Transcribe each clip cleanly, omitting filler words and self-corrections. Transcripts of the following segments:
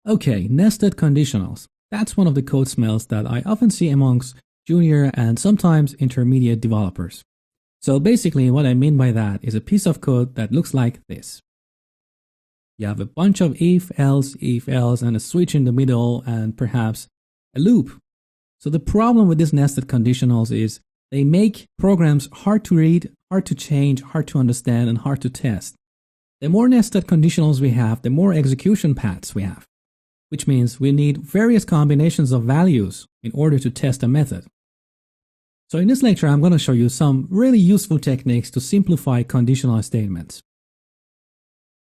Okay, nested conditionals. That's one of the code smells that I often see amongst junior and sometimes intermediate developers. So basically what I mean by that is a piece of code that looks like this. You have a bunch of if, else, and a switch in the middle and perhaps a loop. So the problem with these nested conditionals is they make programs hard to read, hard to change, hard to understand, and hard to test. The more nested conditionals we have, the more execution paths we have, which means we need various combinations of values in order to test a method. So in this lecture, I'm going to show you some really useful techniques to simplify conditional statements.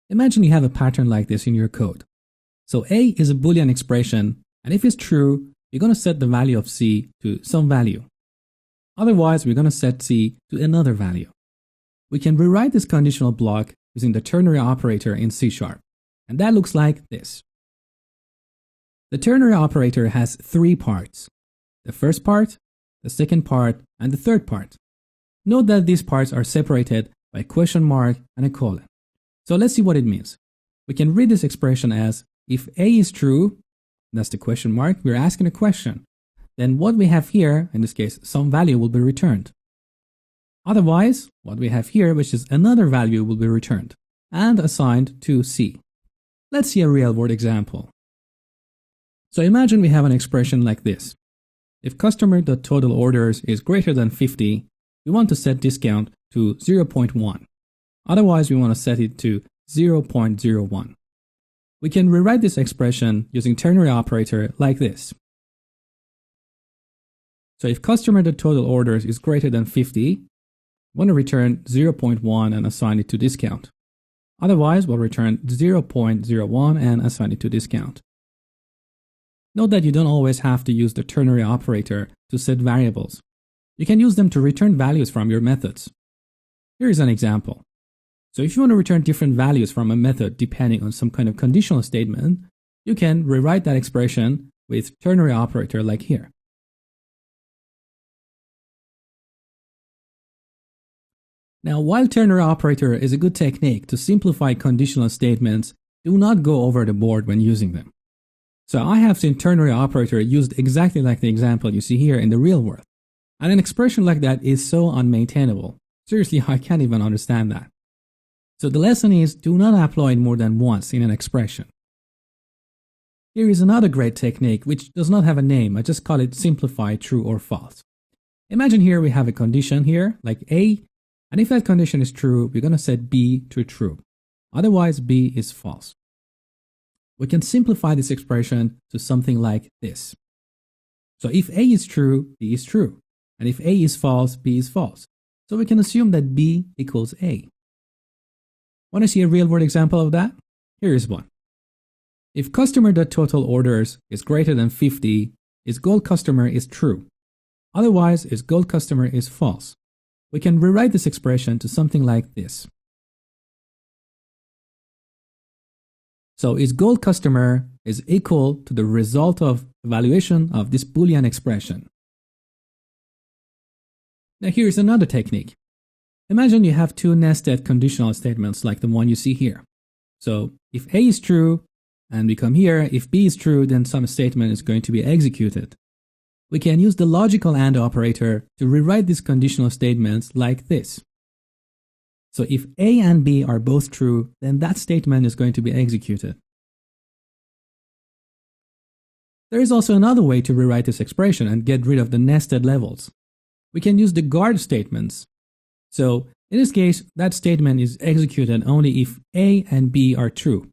Imagine you have a pattern like this in your code. So A is a Boolean expression, and if it's true, you're going to set the value of C to some value. Otherwise, we're going to set C to another value. We can rewrite this conditional block using the ternary operator in C#, and that looks like this. The ternary operator has three parts: the first part, the second part, and the third part. Note that these parts are separated by a question mark and a colon. So let's see what it means. We can read this expression as if A is true, that's the question mark, we're asking a question. Then what we have here, in this case, some value will be returned. Otherwise, what we have here, which is another value, will be returned and assigned to C. Let's see a real-world example. So imagine we have an expression like this. If customer.total orders is greater than 50, we want to set discount to 0.1. Otherwise, we want to set it to 0.01. We can rewrite this expression using ternary operator like this. So if customer.total orders is greater than 50, we want to return 0.1 and assign it to discount. Otherwise, we'll return 0.01 and assign it to discount. Note that you don't always have to use the ternary operator to set variables. You can use them to return values from your methods. Here is an example. So if you want to return different values from a method depending on some kind of conditional statement, you can rewrite that expression with ternary operator like here. Now, while ternary operator is a good technique to simplify conditional statements, do not go over the board when using them. So I have seen ternary operator used exactly like the example you see here in the real world. And an expression like that is so unmaintainable. Seriously, I can't even understand that. So the lesson is, do not apply it more than once in an expression. Here is another great technique which does not have a name. I just call it simplify true or false. Imagine here we have a condition here like A, and if that condition is true, we're going to set B to true. Otherwise, B is false. We can simplify this expression to something like this. So if A is true, B is true. And if A is false, B is false. So we can assume that B equals A. Want to see a real-world example of that? Here is one. If customer.total orders is greater than 50, its gold customer is true. Otherwise, its gold customer is false. We can rewrite this expression to something like this. So its gold customer is equal to the result of evaluation of this Boolean expression. Now here is another technique. Imagine you have two nested conditional statements like the one you see here. So if A is true, and we come here, if B is true, then some statement is going to be executed. We can use the logical AND operator to rewrite these conditional statements like this. So if A and B are both true, then that statement is going to be executed. There is also another way to rewrite this expression and get rid of the nested levels. We can use the guard statements. So in this case, that statement is executed only if A and B are true.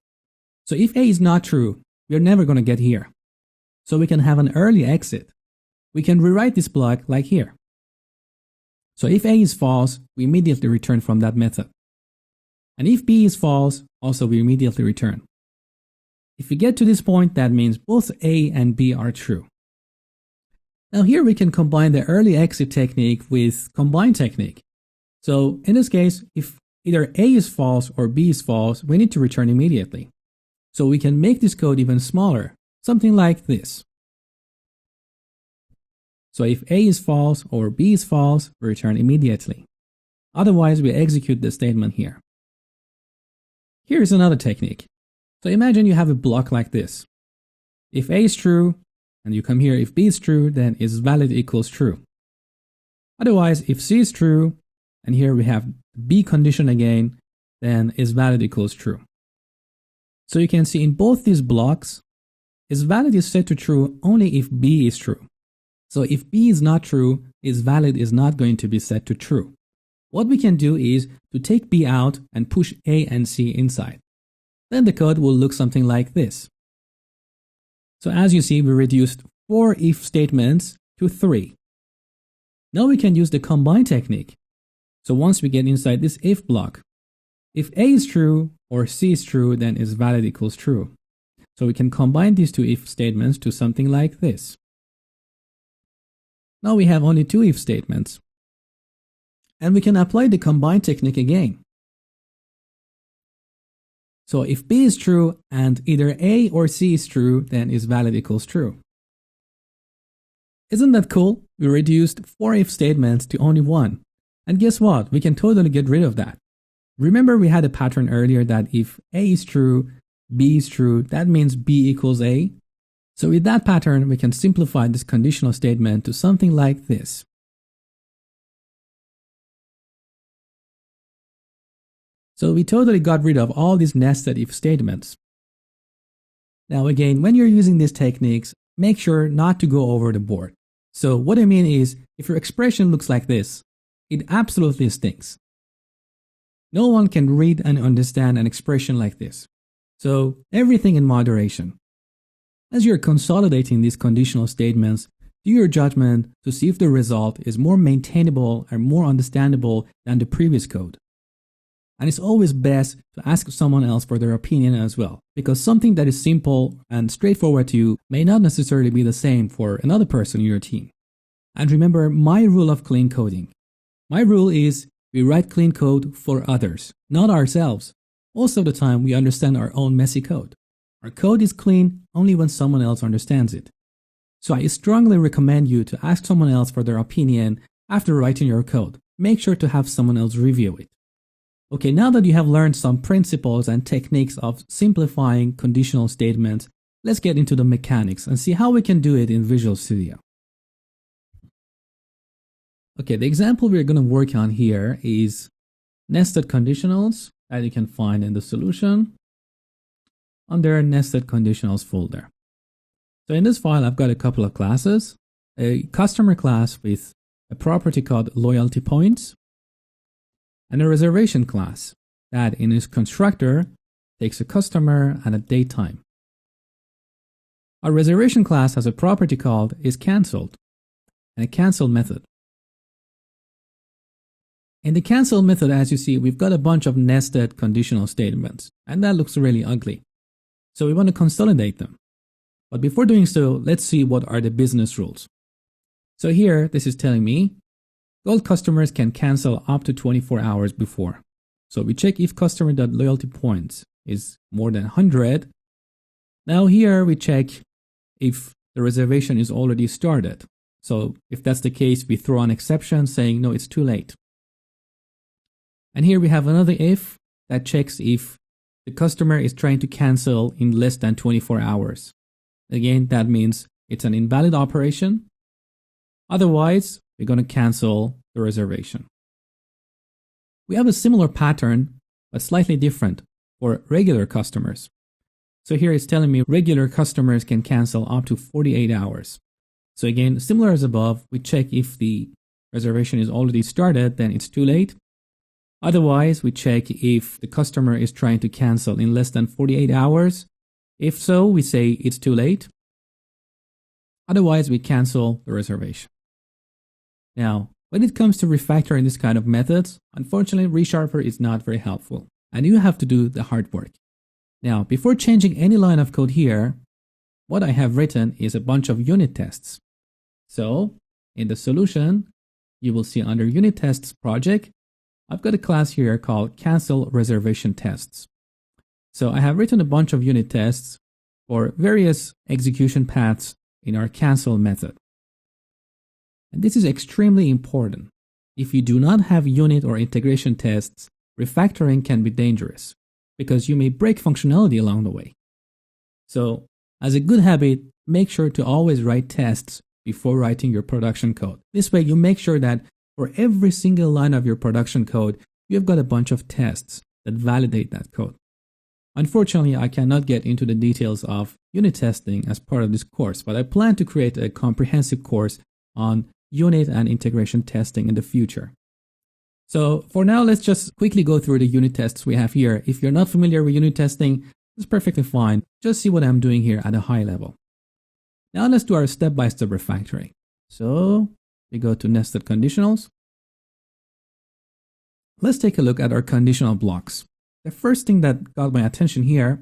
So if A is not true, we're never going to get here. So we can have an early exit. We can rewrite this block like here. So if A is false, we immediately return from that method. And if B is false, also we immediately return. If we get to this point, that means both A and B are true. Now here we can combine the early exit technique with combine technique. So in this case, if either A is false or B is false, we need to return immediately. So we can make this code even smaller, something like this. So if A is false or B is false, we return immediately. Otherwise, we execute the statement here. Here is another technique. So imagine you have a block like this. If A is true, and you come here, if B is true, then is valid equals true. Otherwise, if C is true, and here we have B condition again, then is valid equals true. So you can see in both these blocks, is valid is set to true only if B is true. So if B is not true, is valid is not going to be set to true. What we can do is to take B out and push A and C inside. Then the code will look something like this. So as you see, we reduced 4 if statements to 3. Now we can use the combine technique. So once we get inside this if block, if A is true or C is true, then is valid equals true. So we can combine these two if statements to something like this. Now we have only 2 if statements. And we can apply the combine technique again. So if B is true and either A or C is true, then is valid equals true. Isn't that cool? We reduced 4 if statements to only 1. And guess what? We can totally get rid of that. Remember we had a pattern earlier that if A is true, B is true, that means B equals A. So with that pattern, we can simplify this conditional statement to something like this. So we totally got rid of all these nested if statements. Now again, when you're using these techniques, make sure not to go over the board. So what I mean is, if your expression looks like this, it absolutely stinks. No one can read and understand an expression like this. So everything in moderation. As you're consolidating these conditional statements, do your judgment to see if the result is more maintainable and more understandable than the previous code. And it's always best to ask someone else for their opinion as well, because something that is simple and straightforward to you may not necessarily be the same for another person in your team. And remember my rule of clean coding. My rule is we write clean code for others, not ourselves. Most of the time we understand our own messy code. Our code is clean only when someone else understands it. So I strongly recommend you to ask someone else for their opinion after writing your code. Make sure to have someone else review it. Okay, now that you have learned some principles and techniques of simplifying conditional statements, let's get into the mechanics and see how we can do it in Visual Studio. Okay, the example we're going to work on here is nested conditionals that you can find in the solution under nested conditionals folder. So in this file, I've got a couple of classes, a customer class with a property called loyalty points, and a reservation class that in its constructor takes a customer and a date time. Our reservation class has a property called isCanceled and a cancel method. In the cancel method, as you see, we've got a bunch of nested conditional statements, and that looks really ugly. So we want to consolidate them. But before doing so, let's see what are the business rules. So here, this is telling me gold customers can cancel up to 24 hours before. So we check if customer.loyaltypoints is more than 100. Now here we check if the reservation is already started. So if that's the case, we throw an exception saying, no, it's too late. And here we have another if that checks if the customer is trying to cancel in less than 24 hours. Again, that means it's an invalid operation. Otherwise, we're going to cancel the reservation. We have a similar pattern, but slightly different for regular customers. So here it's telling me regular customers can cancel up to 48 hours. So again, similar as above, we check if the reservation is already started, then it's too late. Otherwise, we check if the customer is trying to cancel in less than 48 hours. If so, we say it's too late. Otherwise, we cancel the reservation. Now, when it comes to refactoring this kind of methods, unfortunately, ReSharper is not very helpful, and you have to do the hard work. Now, before changing any line of code here, what I have written is a bunch of unit tests. So, in the solution, you will see under unit tests project, I've got a class here called cancel reservation tests. So I have written a bunch of unit tests for various execution paths in our cancel method. And this is extremely important. If you do not have unit or integration tests, refactoring can be dangerous because you may break functionality along the way. So As a good habit, make sure to always write tests before writing your production code. This way you make sure that for every single line of your production code, you've got a bunch of tests that validate that code. Unfortunately, I cannot get into the details of unit testing as part of this course, but I plan to create a comprehensive course on unit and integration testing in the future. So for now, let's just quickly go through the unit tests we have here. If you're not familiar with unit testing, it's perfectly fine. Just see what I'm doing here at a high level. Now let's do our step-by-step refactoring. So we go to NestedConditionals. Let's take a look at our conditional blocks. The first thing that got my attention here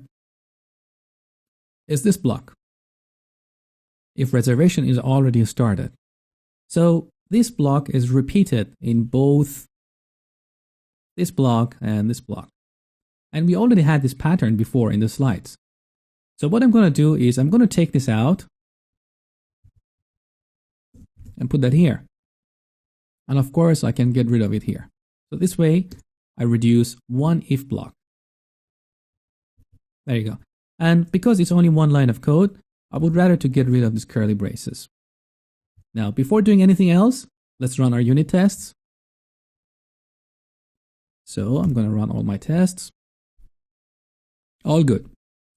is this block. If reservation is already started. So this block is repeated in both this block and this block. And we already had this pattern before in the slides. So what I'm going to do is I'm going to take this out and put that here. And of course, I can get rid of it here. So this way, I reduce one if block. There you go. And because it's only one line of code, I would rather to get rid of these curly braces. Now, before doing anything else, let's run our unit tests. So I'm going to run all my tests. All good.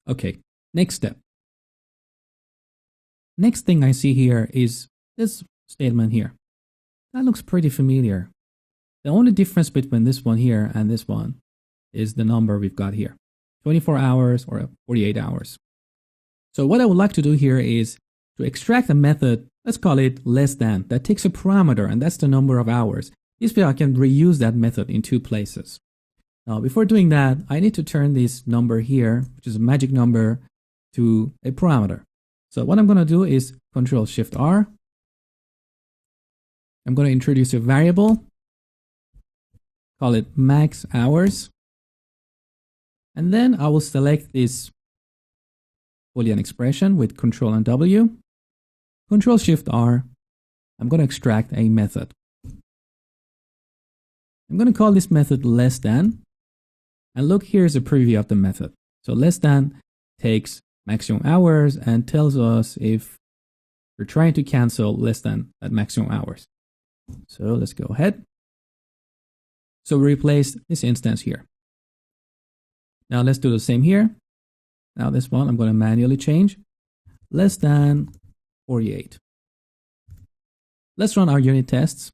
Okay, next step. Next thing I see here is this statement here. That looks pretty familiar. The only difference between this one here and this one is the number we've got here. 24 hours or 48 hours. So what I would like to do here is to extract a method, let's call it less than, that takes a parameter, and that's the number of hours. This way I can reuse that method in two places. Now, before doing that, I need to turn this number here, which is a magic number, to a parameter. So what I'm going to do is Control-Shift-R. I'm going to introduce a variable, call it max hours. And then I will select this Boolean expression with Control and W. Control-Shift-R. I'm going to extract a method. I'm going to call this method less than. And look, here's a preview of the method. So less than takes maximum hours and tells us if we're trying to cancel less than that maximum hours. So let's go ahead. So we replaced this instance here. Now let's do the same here. Now this one I'm going to manually change. Less than 48. Let's run our unit tests.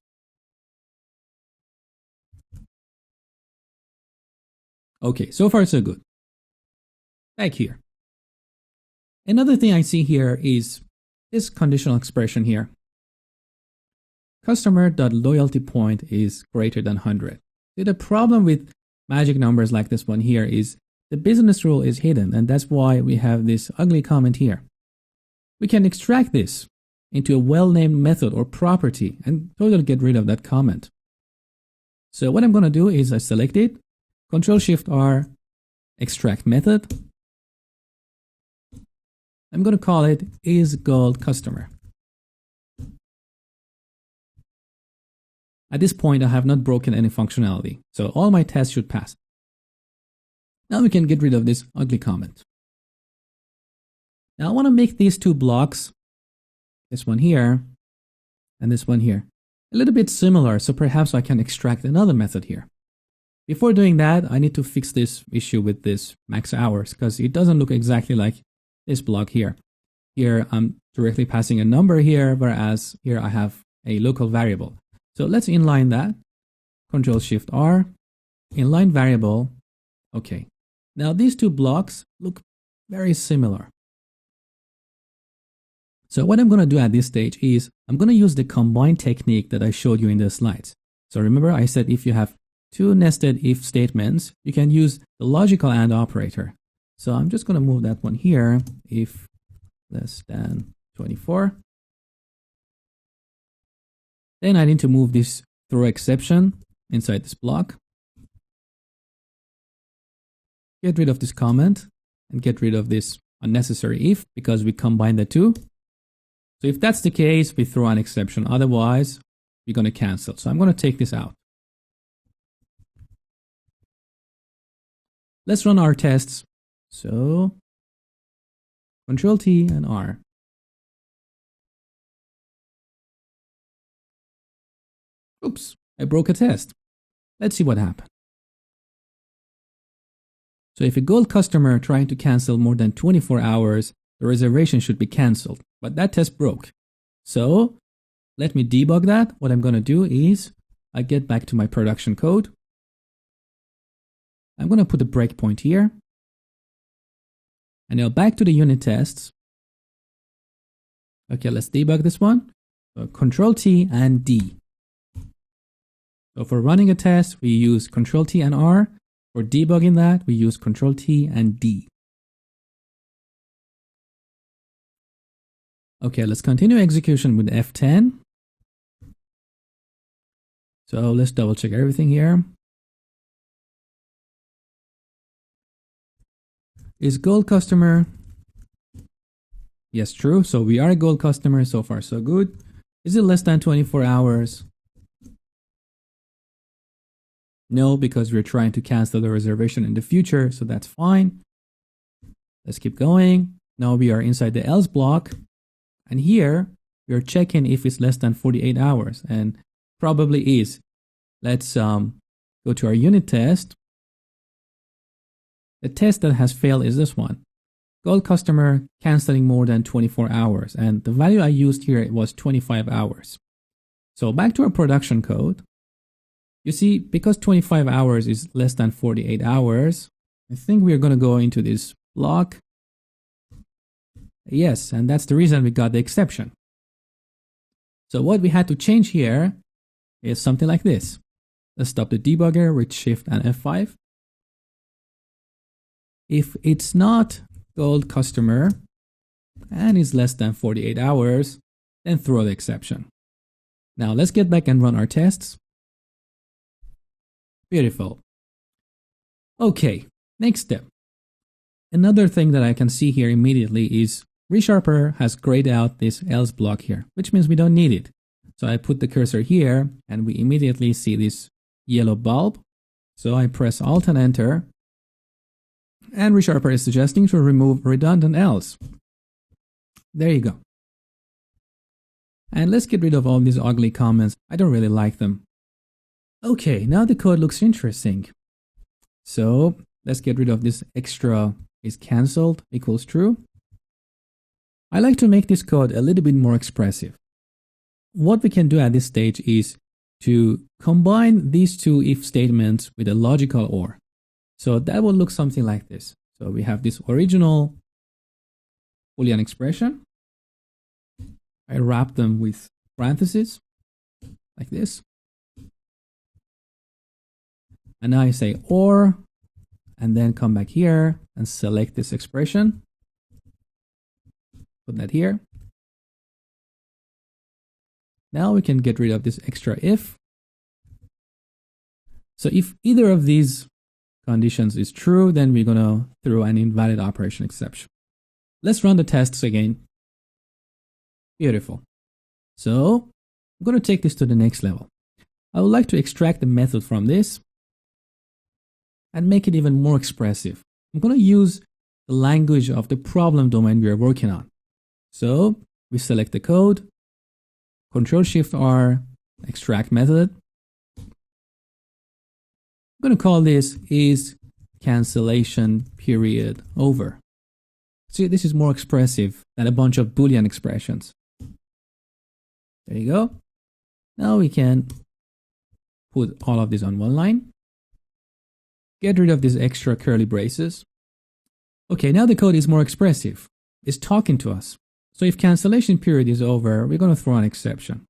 Okay, so far so good. Back here. Another thing I see here is this conditional expression here. Customer.loyaltyPoint is greater than 100. The problem with magic numbers like this one here is the business rule is hidden, and that's why we have this ugly comment here. We can extract this into a well-named method or property and totally get rid of that comment. So what I'm going to do is I select it, Control-Shift-R, extract method. I'm going to call it isGoldCustomer. At this point, I have not broken any functionality, so all my tests should pass. Now we can get rid of this ugly comment. Now I want to make these two blocks, this one here and this one here, a little bit similar, so perhaps I can extract another method here. Before doing that, I need to fix this issue with this max hours because it doesn't look exactly like this block here. Here I'm directly passing a number here, whereas here I have a local variable. So let's inline that. Control-Shift-R, inline variable. Okay. Now these two blocks look very similar. So what I'm going to do at this stage is I'm going to use the combine technique that I showed you in the slides. So remember I said if you have two nested if statements, you can use the logical AND operator. So I'm just going to move that one here, if less than 24. Then I need to move this throw exception inside this block. Get rid of this comment and get rid of this unnecessary if because we combine the two. So if that's the case, we throw an exception. Otherwise, we're going to cancel. So I'm going to take this out. Let's run our tests. So Control T and R. Oops, I broke a test. Let's see what happened. So if a gold customer trying to cancel more than 24 hours, the reservation should be canceled. But that test broke. So let me debug that. What I'm going to do is I get back to my production code. I'm going to put a breakpoint here. And now back to the unit tests. Okay, let's debug this one. So Control T and D. So for running a test, we use Control T and R. For debugging that, we use Control T and D. Okay, let's continue execution with F10. So let's double check everything here. Is gold customer? Yes, true. So we are a gold customer. So far, so good. Is it less than 24 hours? No, because we're trying to cancel the reservation in the future. So that's fine. Let's keep going. Now we are inside the else block. And here we are checking if it's less than 48 hours. And probably is. Let's go to our unit test. The test that has failed is this one. Gold customer canceling more than 24 hours. And the value I used here was 25 hours. So back to our production code. You see, because 25 hours is less than 48 hours, I think we are going to go into this block. Yes, and that's the reason we got the exception. So what we had to change here is something like this. Let's stop the debugger with Shift and F5. If it's not gold customer and is less than 48 hours, then throw the exception. Now let's get back and run our tests. Beautiful. Okay, next step. Another thing that I can see here immediately is ReSharper has grayed out this else block here, which means we don't need it. So I put the cursor here and we immediately see this yellow bulb. So I press Alt and Enter. And ReSharper is suggesting to remove redundant else. There you go. And let's get rid of all these ugly comments. I don't really like them. Okay, now the code looks interesting. So let's get rid of this extra is cancelled equals true. I like to make this code a little bit more expressive. What we can do at this stage is to combine these two if statements with a logical OR. So that will look something like this. So we have this original Boolean expression. I wrap them with parentheses like this. And now I say OR, and then come back here and select this expression. Put that here. Now we can get rid of this extra if. So if either of these conditions is true, then we're going to throw an invalid operation exception. Let's run the tests again. Beautiful. So I'm going to take this to the next level. I would like to extract the method from this and make it even more expressive. I'm going to use the language of the problem domain we are working on. So we select the code, Control-Shift-R, extract method. I'm going to call this is cancellation period over. See, this is more expressive than a bunch of Boolean expressions. There you go. Now we can put all of this on one line. Get rid of these extra curly braces. Okay, now the code is more expressive. It's talking to us. So if cancellation period is over, we're going to throw an exception.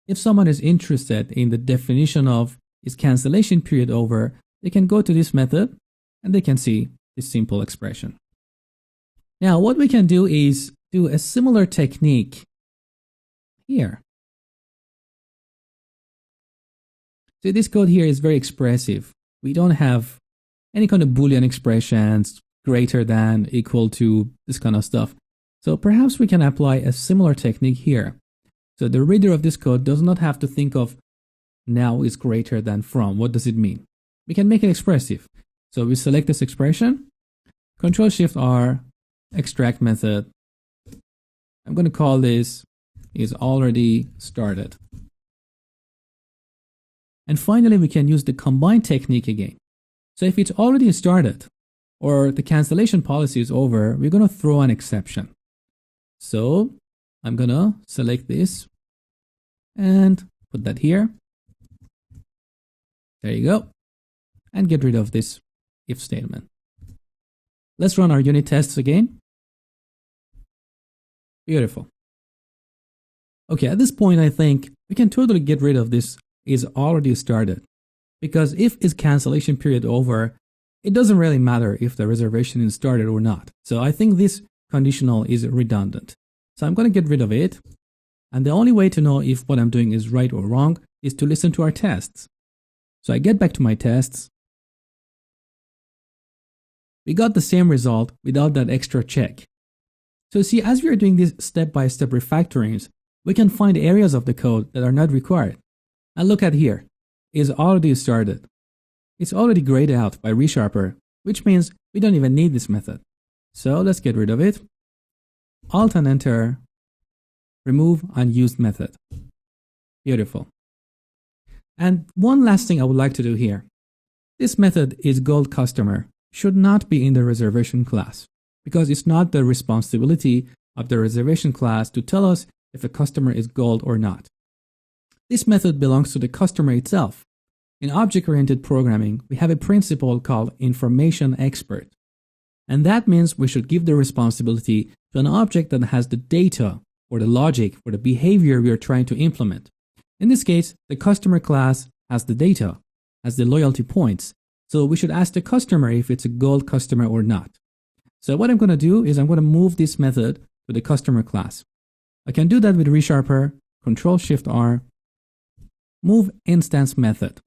If someone is interested in the definition of is cancellation period over, they can go to this method and they can see this simple expression. Now what we can do is do a similar technique here. So this code here is very expressive. We don't have any kind of Boolean expressions, greater than, equal to, this kind of stuff. So perhaps we can apply a similar technique here. So the reader of this code does not have to think of now is greater than from. What does it mean? We can make it expressive. So we select this expression, Control-Shift-R, extract method. I'm going to call this is already started. And finally, we can use the combine technique again. So if it's already started or the cancellation policy is over, we're going to throw an exception. So I'm going to select this and put that here. There you go. And get rid of this if statement. Let's run our unit tests again. Beautiful. Okay, at this point, I think we can totally get rid of this is already started, because if is cancellation period over, it doesn't really matter if the reservation is started or not. So I think this conditional is redundant. So I'm going to get rid of it. And the only way to know if what I'm doing is right or wrong is to listen to our tests. So I get back to my tests. We got the same result without that extra check. So see, as we are doing these step-by-step refactorings, we can find areas of the code that are not required. And look at here, is already started. It's already grayed out by ReSharper, which means we don't even need this method. So let's get rid of it. Alt and Enter, remove unused method. Beautiful. And one last thing I would like to do here. This method is gold customer, should not be in the reservation class, because it's not the responsibility of the reservation class to tell us if a customer is gold or not. This method belongs to the customer itself. In object-oriented programming, we have a principle called information expert. And that means we should give the responsibility to an object that has the data or the logic or the behavior we are trying to implement. In this case, the customer class has the data, has the loyalty points. So we should ask the customer if it's a gold customer or not. So what I'm going to do is I'm going to move this method to the customer class. I can do that with ReSharper, Control-Shift-R, move instance method.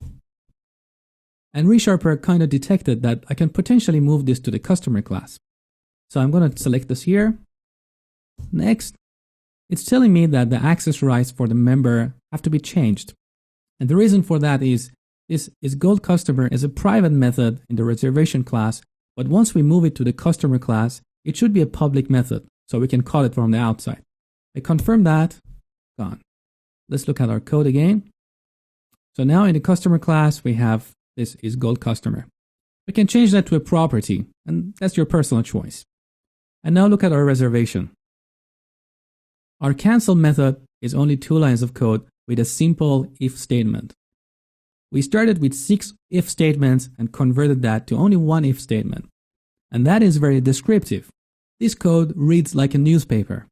And ReSharper kind of detected that I can potentially move this to the customer class. So I'm going to select this here. Next, it's telling me that the access rights for the member have to be changed. And the reason for that is this is gold customer is a private method in the reservation class, but once we move it to the customer class, it should be a public method, so we can call it from the outside. I confirm that, gone. Let's look at our code again. So now in the customer class, we have this is gold customer. We can change that to a property, and that's your personal choice. And now look at our reservation. Our cancel method is only 2 lines of code with a simple if statement. We started with 6 if statements and converted that to only 1 if statement. And that is very descriptive. This code reads like a newspaper.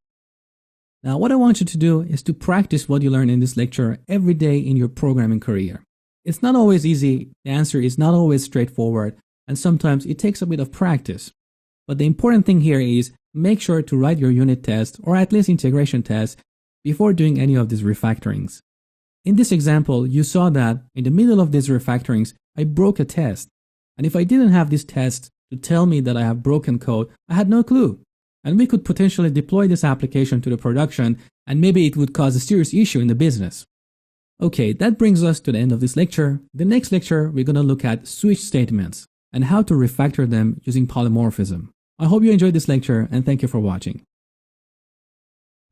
Now what I want you to do is to practice what you learn in this lecture every day in your programming career. It's not always easy, the answer is not always straightforward, and sometimes it takes a bit of practice. But the important thing here is make sure to write your unit test or at least integration test before doing any of these refactorings. In this example, you saw that in the middle of these refactorings, I broke a test. And if I didn't have this test to tell me that I have broken code, I had no clue. And we could potentially deploy this application to the production, and maybe it would cause a serious issue in the business. Okay, that brings us to the end of this lecture. The next lecture, we're going to look at switch statements and how to refactor them using polymorphism. I hope you enjoyed this lecture, and thank you for watching.